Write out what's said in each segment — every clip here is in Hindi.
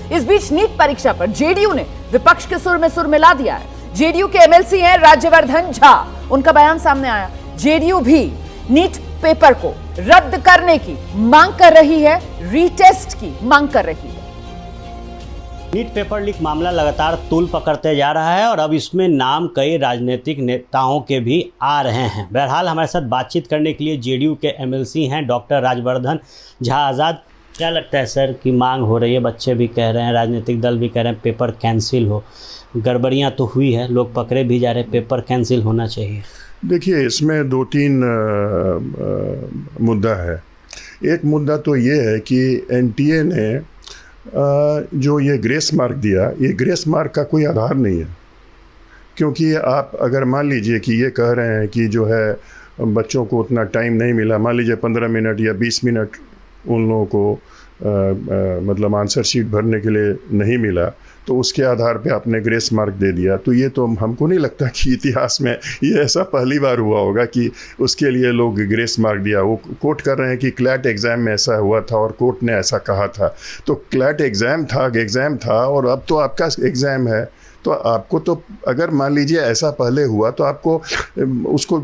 इस बीच नीट परीक्षा पर जेडीयू ने विपक्ष के सुर में सुर मिला दिया है। जेडीयू के एमएलसी हैं राज्यवर्धन झा, उनका बयान सामने आया। जेडीयू भी नीट पेपर को रद्द करने की मांग कर रही है, रीटेस्ट की मांग कर रही है। नीट पेपर लीक मामला लगातार तूल पकड़ते जा रहा है और अब इसमें नाम कई राजनीतिक नेताओं के भी आ रहे हैं। बहरहाल हमारे साथ बातचीत करने के लिए जेडीयू के एमएलसी हैं डॉक्टर राजवर्धन झा आज़ाद। क्या लगता है सर कि मांग हो रही है, बच्चे भी कह रहे हैं, राजनीतिक दल भी कह रहे हैं पेपर कैंसिल हो, गड़बड़ियाँ तो हुई है, लोग पकड़े भी जा रहे हैं, पेपर कैंसिल होना चाहिए। देखिए, इसमें दो तीन मुद्दा है। एक मुद्दा तो ये है कि एनटीए ने जो ये ग्रेस मार्क दिया, ये ग्रेस मार्क का कोई आधार नहीं है। क्योंकि आप अगर मान लीजिए कि ये कह रहे हैं कि जो है बच्चों को उतना टाइम नहीं मिला, मान लीजिए 15 मिनट या 20 मिनट उन लोगों को मतलब आंसर शीट भरने के लिए नहीं मिला, तो उसके आधार पे आपने ग्रेस मार्क दे दिया। तो ये तो हमको नहीं लगता कि इतिहास में ये ऐसा पहली बार हुआ होगा कि उसके लिए लोग ग्रेस मार्क दिया। वो कोट कर रहे हैं कि क्लैट एग्ज़ाम में ऐसा हुआ था और कोर्ट ने ऐसा कहा था। तो क्लैट एग्ज़ाम था और अब तो आपका एग्ज़ाम है। तो आपको तो अगर मान लीजिए ऐसा पहले हुआ तो आपको उसको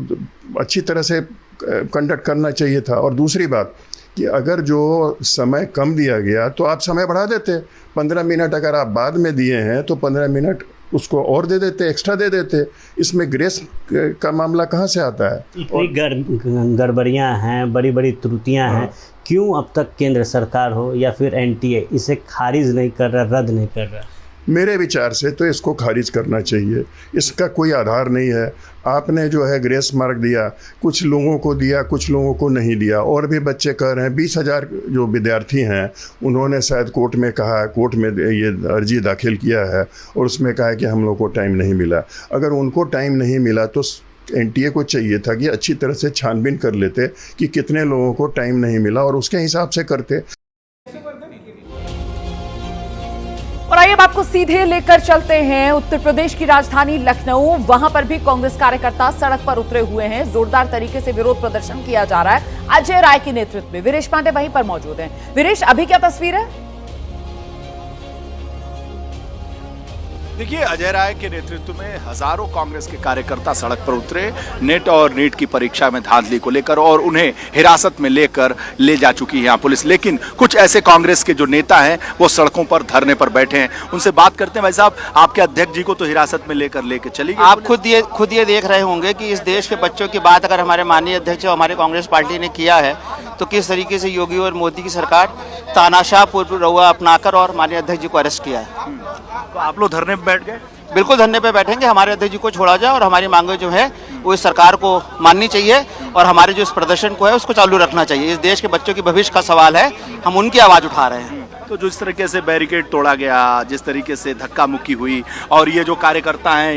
अच्छी तरह से कंडक्ट करना चाहिए था। और दूसरी बात कि अगर जो समय कम दिया गया तो आप समय बढ़ा देते। 15 मिनट अगर आप बाद में दिए हैं तो 15 मिनट उसको और दे देते, एक्स्ट्रा दे देते। इसमें ग्रेस का मामला कहाँ से आता है? इतनी गड़बड़ियाँ हैं, बड़ी बड़ी त्रुटियाँ हैं, क्यों अब तक केंद्र सरकार हो या फिर एनटीए इसे खारिज नहीं कर रहा, रद्द नहीं कर रहा? मेरे विचार से तो इसको खारिज करना चाहिए। इसका कोई आधार नहीं है। आपने जो है ग्रेस मार्क दिया, कुछ लोगों को दिया, कुछ लोगों को नहीं दिया। और भी बच्चे कह रहे हैं, 20,000 जो विद्यार्थी हैं उन्होंने शायद कोर्ट में कहा, कोर्ट में ये अर्जी दाखिल किया है और उसमें कहा है कि हम लोग को टाइम नहीं मिला। अगर उनको टाइम नहीं मिला तो एनटीए को चाहिए था कि अच्छी तरह से छानबीन कर लेते कि कितने लोगों को टाइम नहीं मिला और उसके हिसाब से करते। और आइए अब आपको सीधे लेकर चलते हैं उत्तर प्रदेश की राजधानी लखनऊ। वहां पर भी कांग्रेस कार्यकर्ता सड़क पर उतरे हुए हैं। जोरदार तरीके से विरोध प्रदर्शन किया जा रहा है। अजय राय के नेतृत्व में वीरेश पांडे वहीं पर मौजूद हैं। वीरेश, अभी क्या तस्वीर है? देखिए, अजय राय के नेतृत्व में हजारों कांग्रेस के कार्यकर्ता सड़क पर उतरे नेट और नीट की परीक्षा में धांधली को लेकर और उन्हें हिरासत में लेकर ले जा चुकी है यहाँ पुलिस। लेकिन कुछ ऐसे कांग्रेस के जो नेता हैं वो सड़कों पर धरने पर बैठे हैं। उनसे बात करते हैं। भाई साहब, आपके अध्यक्ष जी को तो हिरासत में लेकर चली गई। आप खुद ये देख रहे होंगे कि इस देश के बच्चों की बात अगर हमारे माननीय अध्यक्ष और हमारे कांग्रेस पार्टी ने किया है तो किस तरीके से योगी और मोदी की सरकार तानाशाह रउआ अपनाकर और माननीय अध्यक्ष जी को अरेस्ट किया है। तो आप लोग धरने पर बैठ गए? बिल्कुल धरने पे बैठेंगे। हमारे अध्यक्ष जी को छोड़ा जाए और हमारी मांगे जो है वो इस सरकार को माननी चाहिए और हमारे जो इस प्रदर्शन को है उसको चालू रखना चाहिए। इस देश के बच्चों की भविष्य का सवाल है, हम उनकी आवाज़ उठा रहे हैं। तो जिस तरीके से बैरिकेड तोड़ा गया, जिस तरीके से धक्का मुक्की हुई और ये जो कार्यकर्ता हैं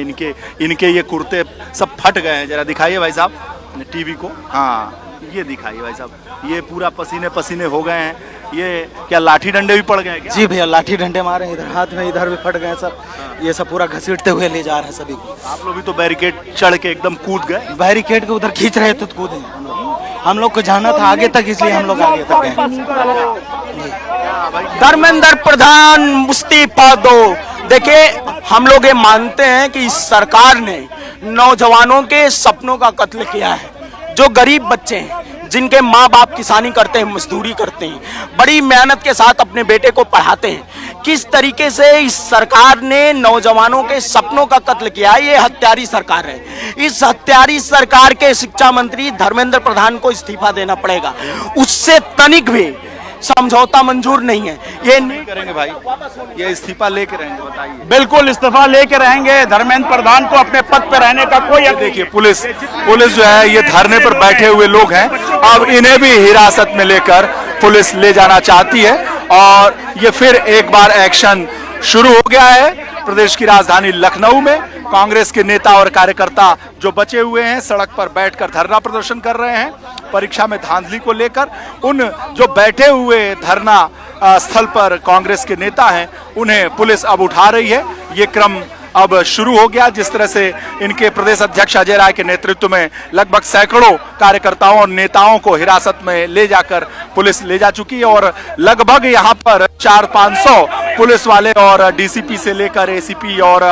इनके ये कुर्ते सब फट गए हैं। जरा दिखाइए भाई साहब टीवी को। हाँ, ये दिखाइए भाई साहब, ये पूरा पसीने पसीने हो गए हैं। ये क्या लाठी डंडे भी पड़ गए क्या? जी भैया, लाठी डंडे मारे, इधर हाथ में, इधर भी फट गए सब। ये सब पूरा घसीटते हुए ले जा रहे हैं सभी को। आप लोग भी तो बैरिकेड चढ़ के एकदम कूद गए? बैरिकेड के उधर खींच रहे थे तो कूदे। हम लोग को जाना था आगे तक, इसलिए हम लोग आगे तक गए। धर्मेंद्र प्रधान इस्तीफा दो। देखिए, हम लोग ये मानते हैं कि इस सरकार ने नौजवानों के सपनों का कत्ल किया है। जो गरीब बच्चे हैं, जिनके माँ बाप किसानी करते हैं, मजदूरी करते हैं, बड़ी मेहनत के साथ अपने बेटे को पढ़ाते हैं, किस तरीके से इस सरकार ने नौजवानों के सपनों का कत्ल किया है। ये हत्यारी सरकार है। इस हत्यारी सरकार के शिक्षा मंत्री धर्मेंद्र प्रधान को इस्तीफा देना पड़ेगा। उससे तनिक भी समझौता मंजूर नहीं है। ये नहीं करेंगे भाई, ये इस्तीफा लेके रहेंगे? बताइए। बिल्कुल इस्तीफा लेके रहेंगे। धर्मेंद्र प्रधान को अपने पद पर रहने का कोई। देखिए, पुलिस जो है ये धरने पर बैठे हुए लोग हैं, अब इन्हें भी हिरासत में लेकर पुलिस ले जाना चाहती है और ये फिर एक बार एक्शन शुरू हो गया है प्रदेश की राजधानी लखनऊ में। कांग्रेस के नेता और कार्यकर्ता जो बचे हुए हैं सड़क पर बैठकर धरना प्रदर्शन कर रहे हैं परीक्षा में धांधली को लेकर। उन जो बैठे हुए धरना स्थल पर कांग्रेस के नेता हैं उन्हें पुलिस अब उठा रही है। ये क्रम अब शुरू हो गया। जिस तरह से इनके प्रदेश अध्यक्ष अजय राय के नेतृत्व में लगभग सैकड़ों कार्यकर्ताओं और नेताओं को हिरासत में ले जाकर पुलिस ले जा चुकी है और लगभग यहाँ पर 400-500 पुलिस वाले और डीसीपी से लेकर एसीपी और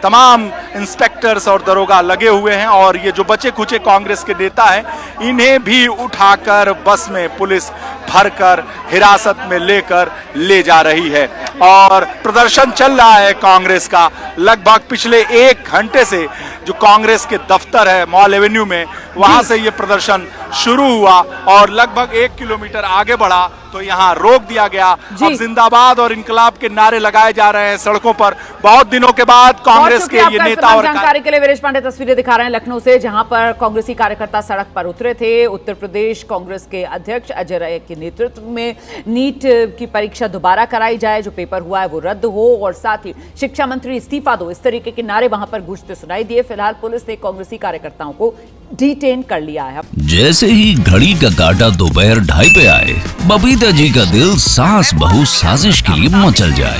तमाम इंस्पेक्टर्स और दरोगा लगे हुए हैं। और ये जो बचे खुचे कांग्रेस के नेता हैं, इन्हें भी उठाकर बस में पुलिस भरकर हिरासत में लेकर ले जा रही है। और प्रदर्शन चल रहा है कांग्रेस का। लगभग पिछले 1 घंटे से जो कांग्रेस के दफ्तर है मॉल एवेन्यू में, वहां से ये प्रदर्शन शुरू हुआ और लगभग 1 किलोमीटर आगे बढ़ा तो यहाँ रोक दिया गया। अब जिंदाबाद और इनकलाब के नारे लगाए जा रहे हैं सड़कों पर। बहुत दिनों के बाद कांग्रेस के ये नेता और जानकारी के लिए वीरेश पांडे तस्वीरें दिखा रहे हैं लखनऊ से, जहां पर कांग्रेसी कार्यकर्ता सड़क पर उतरे थे। उत्तर प्रदेश कांग्रेस के अध्यक्ष अजय राय के नेतृत्व में नीट की परीक्षा दोबारा कराई जाए, जो पेपर हुआ है वो रद्द हो, और साथ ही शिक्षा मंत्री इस्तीफा दो, इस तरीके के नारे वहां पर गूंजते सुनाई दिए। फिलहाल पुलिस ने कांग्रेसी कार्यकर्ताओं को डिटेन कर लिया है। जैसे ही घड़ी का काटा दोपहर 2:30 पे आए, बबीता जी का दिल सास बहू साजिश के लिए मचल जाए।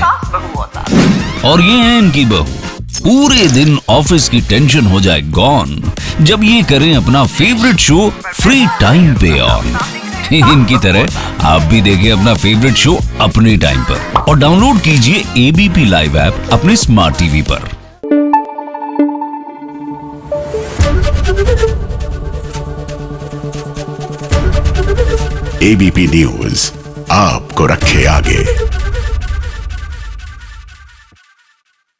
और ये है इनकी बहू, पूरे दिन ऑफिस की टेंशन हो जाए गॉन जब ये करें अपना फेवरेट शो फ्री टाइम पे ऑन। इनकी तरह आप भी देखिए अपना फेवरेट शो अपने टाइम पर और डाउनलोड कीजिए एबीपी लाइव ऐप अपने स्मार्ट टीवी पर। एबीपी न्यूज आपको रखे आगे।